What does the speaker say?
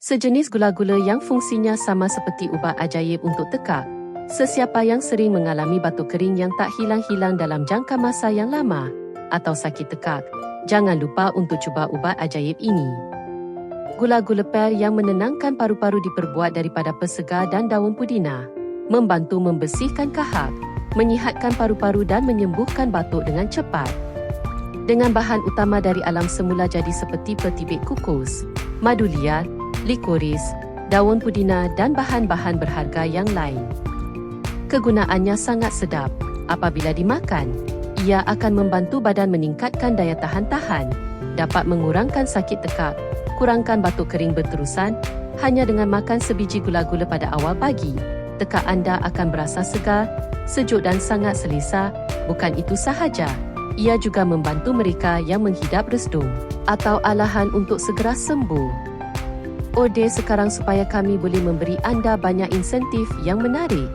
Sejenis gula-gula yang fungsinya sama seperti ubat ajaib untuk tekak. Sesiapa yang sering mengalami batuk kering yang tak hilang-hilang dalam jangka masa yang lama atau sakit tekak, jangan lupa untuk cuba ubat ajaib ini. Gula-gula per yang menenangkan paru-paru diperbuat daripada persegar dan daun pudina, membantu membersihkan kahak, menyihatkan paru-paru dan menyembuhkan batuk dengan cepat. Dengan bahan utama dari alam semula jadi seperti petibik kukus, madu liar, likoris, daun pudina dan bahan-bahan berharga yang lain. Kegunaannya sangat sedap. Apabila dimakan, ia akan membantu badan meningkatkan daya tahan, dapat mengurangkan sakit tekak, kurangkan batuk kering berterusan. Hanya dengan makan sebiji gula-gula pada awal pagi, tekak anda akan berasa segar, sejuk dan sangat selesa. Bukan itu sahaja, ia juga membantu mereka yang menghidap resdung atau alahan untuk segera sembuh. Order sekarang supaya kami boleh memberi anda banyak insentif yang menarik.